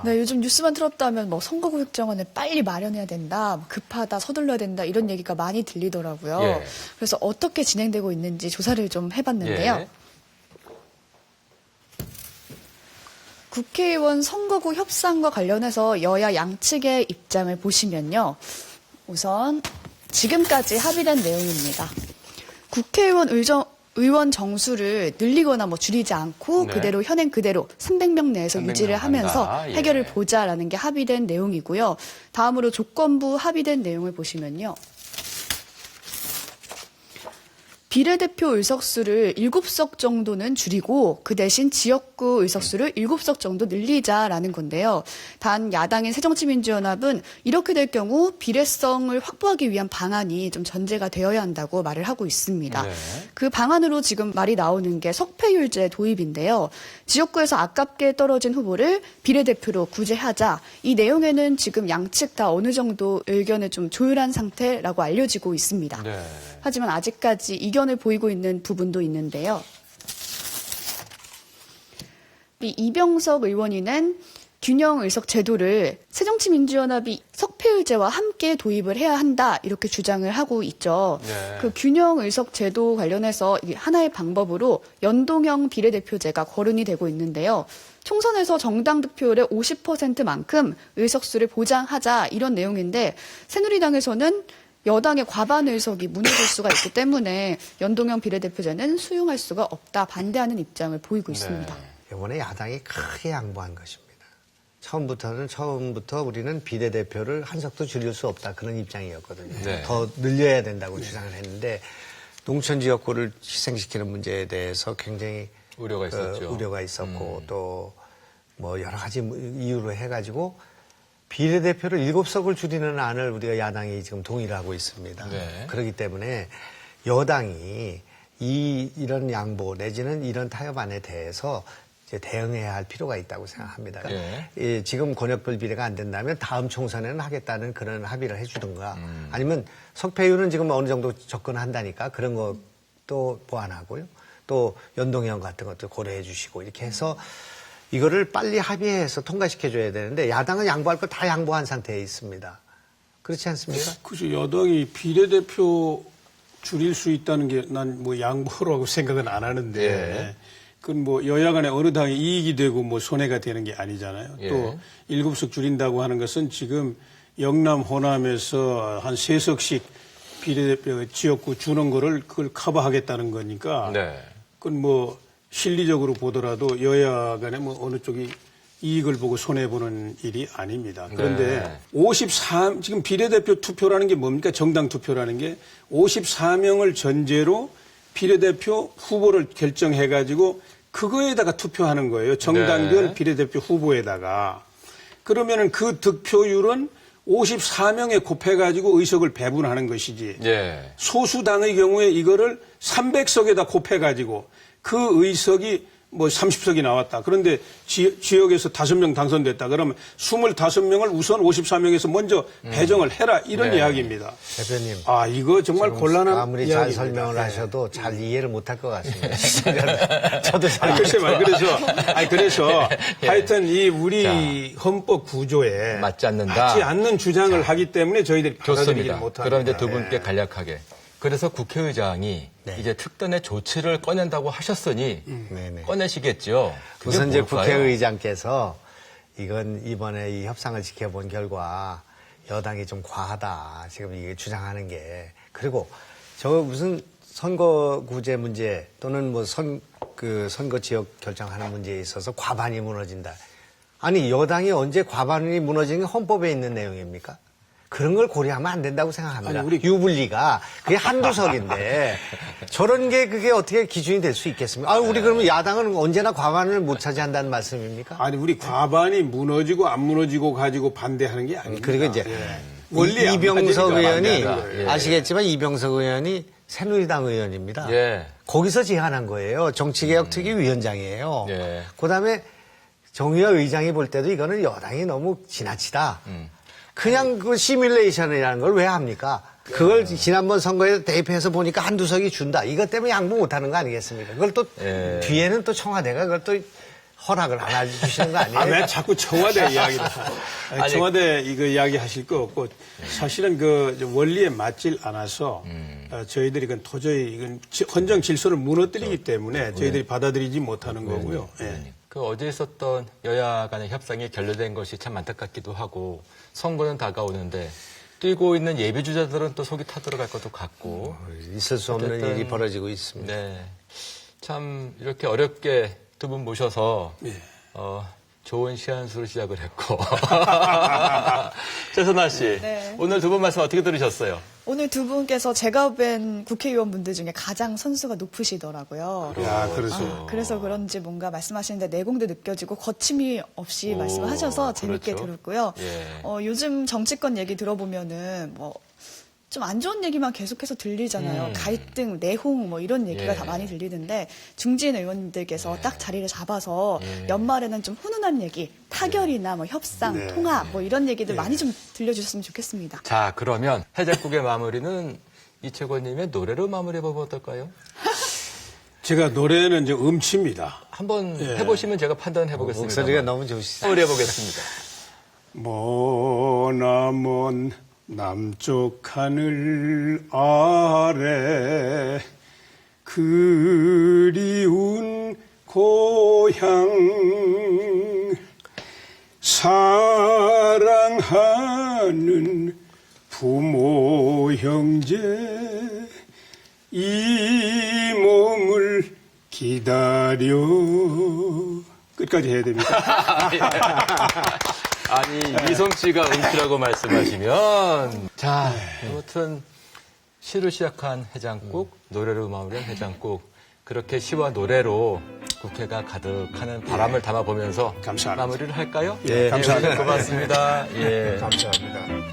네, 요즘 뉴스만 틀었다면 선거구 획정안을 빨리 마련해야 된다, 급하다, 서둘러야 된다 이런 얘기가 많이 들리더라고요. 예. 그래서 어떻게 진행되고 있는지 조사를 좀 해봤는데요. 예. 국회의원 선거구 협상과 관련해서 여야 양측의 입장을 보시면요. 우선 지금까지 합의된 내용입니다. 국회의원 의원 정수를 늘리거나 줄이지 않고 네. 그대로 현행 그대로 300명 내에서 300명 유지를 하면서 한다. 예. 해결을 보자라는 게 합의된 내용이고요. 다음으로 조건부 합의된 내용을 보시면요. 비례대표 의석수를 7석 정도는 줄이고 그 대신 지역구 의석수를 7석 정도 늘리자라는 건데요. 단 야당인 새정치민주연합은 이렇게 될 경우 비례성을 확보하기 위한 방안이 좀 전제가 되어야 한다고 말을 하고 있습니다. 네. 그 방안으로 지금 말이 나오는 게 석패율제 도입인데요. 지역구에서 아깝게 떨어진 후보를 비례대표로 구제하자. 이 내용에는 지금 양측 다 어느 정도 의견을 좀 조율한 상태라고 알려지고 있습니다. 네. 하지만 아직까지 이견을 보이고 있는 부분도 있는데요. 이병석 의원이 낸 균형 의석 제도를 새정치민주연합이 석패율제와 함께 도입을 해야 한다 이렇게 주장을 하고 있죠. 네. 그 균형 의석 제도 관련해서 하나의 방법으로 연동형 비례대표제가 거론이 되고 있는데요. 총선에서 정당 득표율의 50%만큼 의석수를 보장하자 이런 내용인데 새누리당에서는 여당의 과반 의석이 무너질 수가 있기 때문에 연동형 비례대표제는 수용할 수가 없다 반대하는 입장을 보이고 있습니다. 이번에 야당이 크게 양보한 것입니다. 처음부터 우리는 비례대표를 한 석도 줄일 수 없다 그런 입장이었거든요. 네. 더 늘려야 된다고 주장을 했는데 농촌 지역구를 희생시키는 문제에 대해서 굉장히 우려가 있었죠. 우려가 있었고 또 뭐 여러 가지 이유로 해가지고 비례대표를 7석을 줄이는 안을 우리가 야당이 지금 동의를 하고 있습니다. 네. 그렇기 때문에 여당이 이런 양보 내지는 이런 타협안에 대해서 이제 대응해야 할 필요가 있다고 생각합니다. 예. 지금 권역별 비례가 안 된다면 다음 총선에는 하겠다는 그런 합의를 해주든가 아니면 석패율은 지금 어느 정도 접근한다니까 그런 것도 보완하고요. 또 연동형 같은 것도 고려해 주시고 이렇게 해서 이거를 빨리 합의해서 통과시켜줘야 되는데 야당은 양보할 걸 다 양보한 상태에 있습니다. 그렇지 않습니까? 그죠. 여당이 비례대표 줄일 수 있다는 게 난 양보라고 생각은 안 하는데 예. 그건 여야 간에 어느 당이 이익이 되고 손해가 되는 게 아니잖아요. 예. 또 7석 줄인다고 하는 것은 지금 영남, 호남에서 한 3석씩 비례대표 지역구 주는 거를 그걸 커버하겠다는 거니까 네. 그건 실리적으로 보더라도 여야 간에 어느 쪽이 이익을 보고 손해보는 일이 아닙니다. 그런데 네. 지금 비례대표 투표라는 게 뭡니까? 정당 투표라는 게 54명을 전제로 비례대표 후보를 결정해가지고 그거에다가 투표하는 거예요. 정당별 네. 비례대표 후보에다가. 그러면은 그 득표율은 54명에 곱해가지고 의석을 배분하는 것이지. 예. 소수당의 경우에 이거를 300석에다 곱해가지고 그 의석이 뭐 30석이 나왔다. 그런데 지역에서 5명 당선됐다. 그러면 25명을 우선 54명에서 먼저 배정을 해라. 이런 네. 이야기입니다. 대표님. 아, 이거 정말 곤란한 아무리 잘 이야기입니다. 설명을 네. 하셔도 잘 이해를 못할 것 같습니다. 저도 잘 글쎄 말 그래서 예. 하여튼 이 우리 헌법 구조에 맞지 않는다. 맞지 않는 주장을 하기 때문에 저희들이 받아들이지 좋습니다. 못합니다. 그럼 이제 두 분께 네. 간략하게. 그래서 국회의장이 네. 이제 특단의 조치를 꺼낸다고 하셨으니 네네. 꺼내시겠죠. 그게 우선 이제 뭘까요? 국회의장께서 이건 이번에 이 협상을 지켜본 결과 여당이 좀 과하다. 지금 이게 주장하는 게. 그리고 저 무슨 선거구제 문제 또는 뭐 선거 지역 결정하는 문제에 있어서 과반이 무너진다. 아니, 여당이 언제 과반이 무너지는 게 헌법에 있는 내용입니까? 그런 걸 고려하면 안 된다고 생각합니다. 아니, 우리 유불리가 그게 한두 석인데 저런 게 그게 어떻게 기준이 될 수 있겠습니까? 아, 우리 그러면 야당은 언제나 과반을 못 차지한다는 말씀입니까? 아니 우리 과반이 무너지고 안 무너지고 가지고 반대하는 게 아닙니다. 그리고 이제 원리 안 이병석 맞으니까 의원이 반대하는 거예요. 아시겠지만 이병석 의원이 새누리당 의원입니다. 예. 거기서 제안한 거예요. 정치개혁특위 위원장이에요. 예. 그다음에 정의화 의장이 볼 때도 이거는 여당이 너무 지나치다. 그냥 그 시뮬레이션이라는 걸 왜 합니까? 그걸 지난번 선거에 대입해서 보니까 한두 석이 준다. 이것 때문에 양보 못하는 거 아니겠습니까? 그걸 또 예. 뒤에는 또 청와대가 그걸 또 허락을 안 해주시는 거 아니에요? 아, 왜 자꾸 청와대 이야기를 하세요? 아니, 청와대 이거 이야기 하실 거 없고, 사실은 그 원리에 맞질 않아서, 저희들이 이건 도저히 이건 헌정 질서를 무너뜨리기 때문에 저희들이 받아들이지 못하는 거고요. 예. 그 어제 있었던 여야 간의 협상이 결렬된 것이 참 안타깝기도 하고 선거는 다가오는데 뛰고 있는 예비주자들은 또 속이 타들어갈 것도 같고 있을 수 없는 어쨌든, 일이 벌어지고 있습니다. 네. 참 이렇게 어렵게 두 분 모셔서 예. 좋은 시한수를 시작을 했고 최선아 씨 네. 오늘 두 분 말씀 어떻게 들으셨어요? 오늘 두 분께서 제가 뵌 국회의원분들 중에 가장 선수가 높으시더라고요. 야, 그래서. 그래서 그런지 뭔가 말씀하시는데 내공도 느껴지고 거침이 없이 말씀을 하셔서 재밌게 그렇죠. 들었고요. 예. 요즘 정치권 얘기 들어보면은 뭐 좀 안 좋은 얘기만 계속해서 들리잖아요. 갈등, 내홍 뭐 이런 얘기가 예. 다 많이 들리는데 중진 의원님들께서 딱 자리를 잡아서 연말에는 좀 훈훈한 얘기, 타결이나 뭐 협상, 네. 통합 뭐 이런 얘기들 많이 좀 들려주셨으면 좋겠습니다. 자 그러면 해장국의 마무리는 이채권님의 노래로 마무리해보면 어떨까요? 제가 노래는 이제 음치입니다. 한번 예. 해보시면 제가 판단해보겠습니다. 목소리가 너무 좋으시죠. 마무리해보겠습니다. 머나먼 남쪽 하늘 아래 그리운 고향 사랑하는 부모 형제 이 몸을 기다려 끝까지 해야 됩니까? 아니 이솜씨가 음치라고 말씀하시면 자 아무튼 시로 시작한 해장국 노래로 마무리한 해장국 그렇게 시와 노래로 국회가 가득하는 바람을 담아보면서 감사합니다. 마무리를 할까요? 예, 감사합니다. 고맙습니다. 예. 감사합니다.